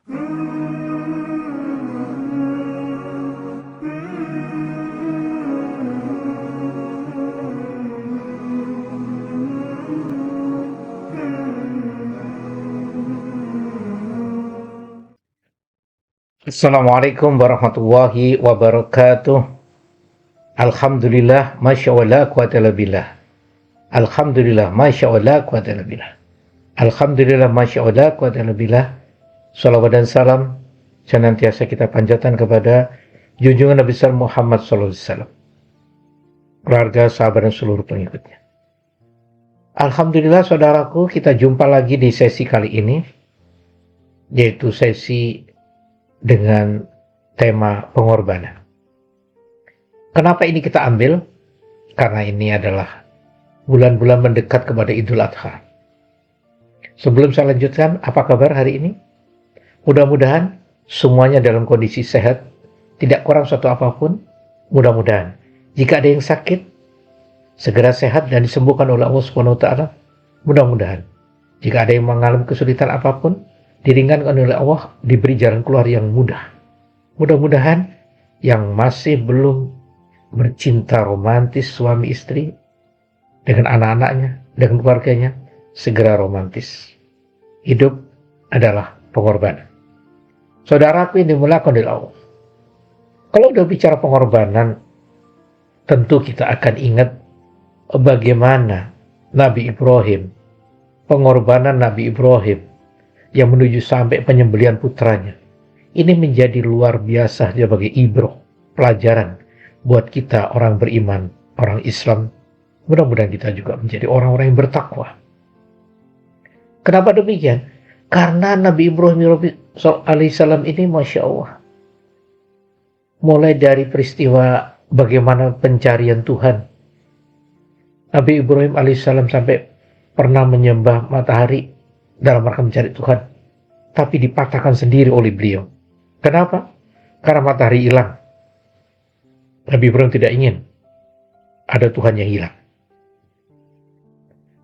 Assalamualaikum warahmatullahi wabarakatuh. Alhamdulillah, masya Allah, quwata illa billah. Alhamdulillah, masya Allah, quwata illa billah. Alhamdulillah, masya Allah, quwata illa billah. Salawat dan salam senantiasa kita panjatkan kepada junjungan Nabi besar Muhammad SAW, keluarga, sahabat, dan seluruh pengikutnya. Alhamdulillah, saudaraku, kita jumpa lagi di sesi kali ini, yaitu sesi dengan tema pengorbanan. Kenapa ini kita ambil? Karena ini adalah bulan-bulan mendekat kepada Idul Adha. Sebelum saya lanjutkan, apa kabar hari ini? Mudah-mudahan semuanya dalam kondisi sehat, tidak kurang suatu apapun. Mudah-mudahan jika ada yang sakit, segera sehat dan disembuhkan oleh Allah Subhanahu wa Ta'ala. Mudah-mudahan jika ada yang mengalami kesulitan apapun, diringankan oleh Allah, diberi jalan keluar yang mudah. Mudah-mudahan yang masih belum bercinta romantis suami istri dengan anak-anaknya, dengan keluarganya, segera romantis. Hidup adalah pengorbanan. Saudaraku yang dimuliakan oleh Allah, kalau udah bicara pengorbanan, tentu kita akan ingat bagaimana Nabi Ibrahim, pengorbanan Nabi Ibrahim yang menuju sampai penyembelihan putranya. Ini menjadi luar biasa sebagai ibroh, pelajaran buat kita orang beriman, orang Islam. Mudah-mudahan kita juga menjadi orang-orang yang bertakwa. Kenapa demikian? Karena Nabi Ibrahim alaihissalam ini Masya Allah, mulai dari peristiwa bagaimana pencarian Tuhan. Nabi Ibrahim alaihissalam sampai pernah menyembah matahari dalam rangka mencari Tuhan, tapi dipatahkan sendiri oleh beliau. Kenapa? Karena matahari hilang. Nabi Ibrahim tidak ingin ada Tuhan yang hilang.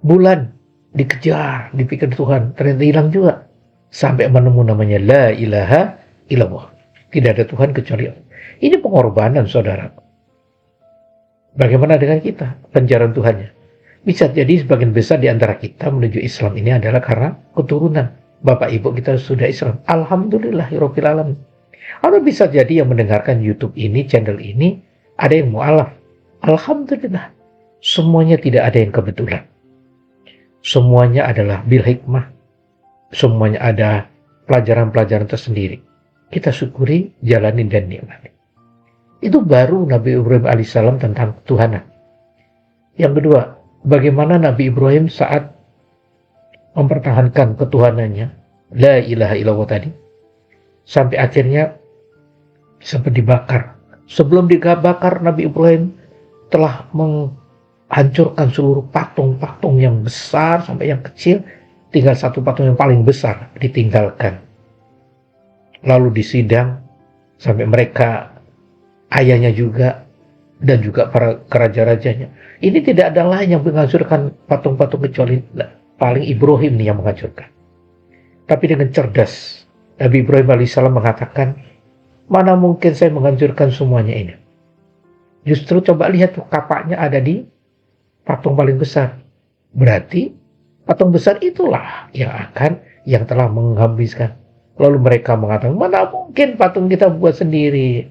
Bulan dikejar, dipikir Tuhan, ternyata hilang juga. Sampai menemu namanya La ilaha illallah. Tidak ada Tuhan kecuali Allah. Ini pengorbanan, saudara. Bagaimana dengan kita? Pencarian Tuhannya. Bisa jadi sebagian besar di antara kita menuju Islam ini adalah karena keturunan bapak ibu kita sudah Islam. Alhamdulillahirabbil alamin. Atau bisa jadi yang mendengarkan YouTube ini, channel ini, ada yang mu'alaf. Alhamdulillah. Semuanya tidak ada yang kebetulan. Semuanya adalah bil hikmah. Semuanya ada pelajaran-pelajaran tersendiri. Kita syukuri, jalani, dan nikmati. Itu baru Nabi Ibrahim alaihissalam tentang ketuhanan. Yang kedua, bagaimana Nabi Ibrahim saat mempertahankan ketuhanannya, La ilaha illallah tadi, sampai akhirnya sempat dibakar. Sebelum dibakar, Nabi Ibrahim telah menghancurkan seluruh patung-patung yang besar sampai yang kecil. Tinggal satu patung yang paling besar ditinggalkan. Lalu disidang sampai mereka, ayahnya juga, dan juga para keraja-rajanya. Ini tidak ada lain yang menghancurkan patung-patung kecuali paling Ibrahim nih yang menghancurkan. Tapi dengan cerdas, Nabi Ibrahim alaihissalam mengatakan, mana mungkin saya menghancurkan semuanya ini. Justru coba lihat tuh, kapaknya ada di patung paling besar. Berarti patung besar itulah yang telah menghabiskan. Lalu mereka mengatakan, mana mungkin patung kita buat sendiri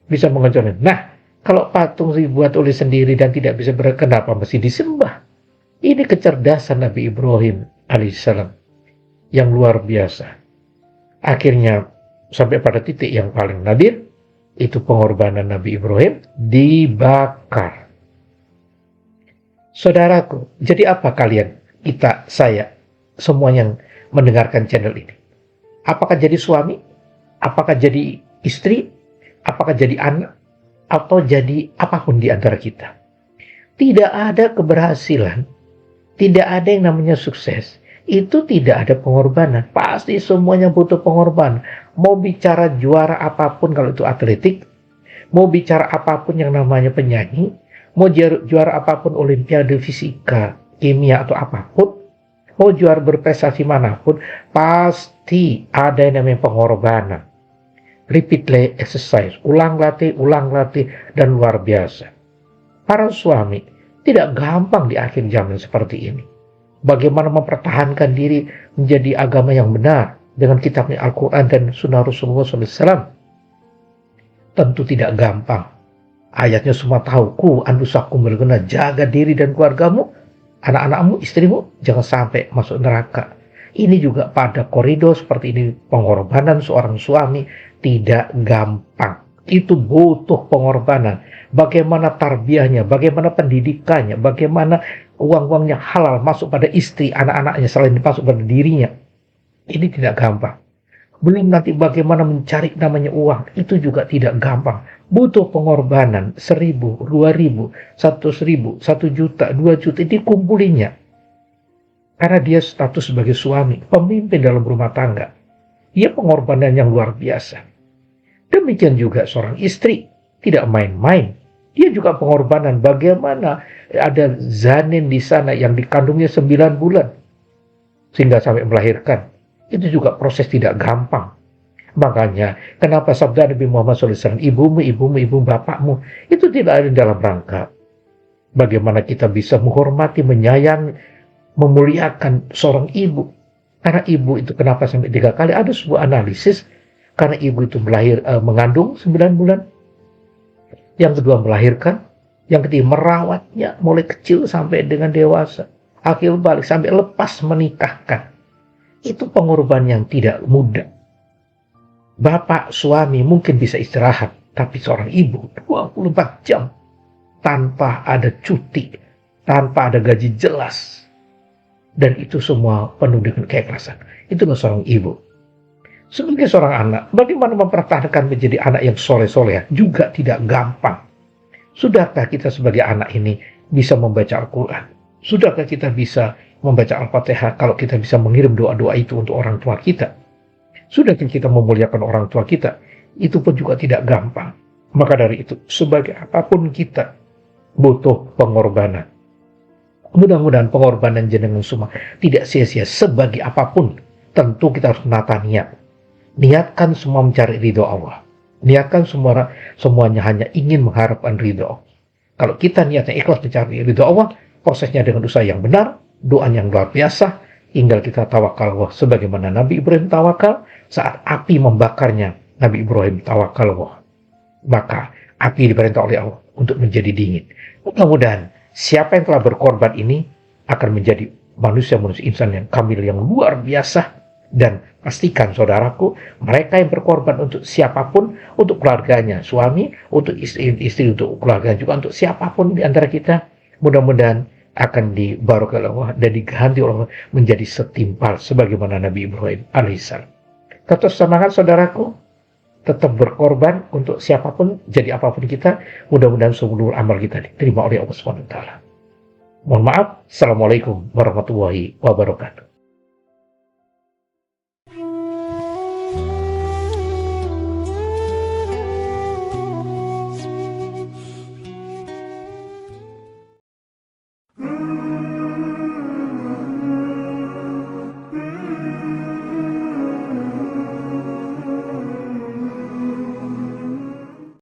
bisa menghancurkan. Nah, kalau patung dibuat oleh sendiri dan tidak bisa kenapa mesti disembah? Ini kecerdasan Nabi Ibrahim alaihissalam yang luar biasa. Akhirnya sampai pada titik yang paling nadir, itu pengorbanan Nabi Ibrahim dibakar. Saudaraku, jadi apa kalian, kita, saya, semua yang mendengarkan channel ini? Apakah jadi suami? Apakah jadi istri? Apakah jadi anak? Atau jadi apapun di antara kita? Tidak ada keberhasilan, tidak ada yang namanya sukses, itu tidak ada pengorbanan. Pasti semuanya butuh pengorbanan. Mau bicara juara apapun, kalau itu atletik, mau bicara apapun yang namanya penyanyi, mau juara apapun olimpiade fisika, kimia, atau apapun, Mau juara berprestasi manapun, pasti ada yang namanya pengorbanan. Repeat exercise, ulang latih, dan luar biasa. Para suami tidak gampang di akhir zaman seperti ini. Bagaimana mempertahankan diri menjadi agama yang benar dengan kitabnya Al-Quran dan Sunnah Rasulullah SAW. Tentu tidak gampang. Ayatnya semua tahu, ku anfusakum berguna, jaga diri dan keluargamu, anak-anakmu, istrimu, jangan sampai masuk neraka. Ini juga pada koridor seperti ini, pengorbanan seorang suami tidak gampang. Itu butuh pengorbanan. Bagaimana tarbiyahnya, bagaimana pendidikannya, bagaimana uang-uangnya halal masuk pada istri, anak-anaknya selain masuk pada dirinya. Ini tidak gampang. Belum nanti bagaimana mencari namanya uang, itu juga tidak gampang. Butuh pengorbanan, 1.000, 2.000, 100.000, 1 juta, 2 juta, dikumpulinya. Karena dia status sebagai suami, pemimpin dalam rumah tangga. Dia pengorbanan yang luar biasa. Demikian juga seorang istri, tidak main-main. Dia juga pengorbanan. Bagaimana ada janin di sana yang dikandungnya 9 bulan. Sehingga sampai melahirkan. Itu juga proses tidak gampang. Makanya, kenapa sabda Nabi Muhammad SAW, ibu bapakmu, itu tidak ada dalam rangka bagaimana kita bisa menghormati, menyayangi, memuliakan seorang ibu. Karena ibu itu kenapa sampai 3 kali? Ada sebuah analisis, karena ibu itu mengandung 9 bulan, yang kedua melahirkan, yang ketiga merawatnya mulai kecil sampai dengan dewasa, akhir balik sampai lepas menikahkan. Itu pengorbanan yang tidak mudah. Bapak, suami mungkin bisa istirahat, tapi seorang ibu 24 jam tanpa ada cuti, tanpa ada gaji jelas. Dan itu semua penuh dengan keikhlasan. Itulah seorang ibu. Sebagai seorang anak, bagaimana mempertahankan menjadi anak yang soleh-soleh juga tidak gampang. Sudahkah kita sebagai anak ini bisa membaca Al-Quran? Sudahkah kita bisa membaca Al-Fatihah kalau kita bisa mengirim doa-doa itu untuk orang tua kita? Sudahkah kita memuliakan orang tua kita? Itu pun juga tidak gampang. Maka dari itu, sebagai apapun kita butuh pengorbanan. Mudah-mudahan pengorbanan jenengan semua tidak sia-sia. Sebagai apapun, tentu kita harus menata niat. Niatkan semua mencari ridho Allah. Niatkan semuanya hanya ingin mengharapkan ridho. Kalau kita niatnya ikhlas mencari ridho Allah, prosesnya dengan usaha yang benar, doa yang luar biasa, tinggal kita tawakal Allah. Sebagaimana Nabi Ibrahim tawakal, saat api membakarnya, Nabi Ibrahim tawakal Allah. Maka api diperintah oleh Allah untuk menjadi dingin. Mudah-mudahan siapa yang telah berkorban ini akan menjadi manusia-manusia insan yang kamil, yang luar biasa. Dan pastikan saudaraku, mereka yang berkorban untuk siapapun, untuk keluarganya, suami, untuk istri, untuk keluarganya, juga untuk siapapun di antara kita, mudah-mudahan akan dibarokah Allah dan diganti Allah menjadi setimpal sebagaimana Nabi Ibrahim alaihissalam. Tetap semangat saudaraku, tetap berkorban untuk siapapun, jadi apapun kita, mudah-mudahan seluruh amal kita diterima oleh Allah SWT. Mohon maaf. Assalamualaikum warahmatullahi wabarakatuh.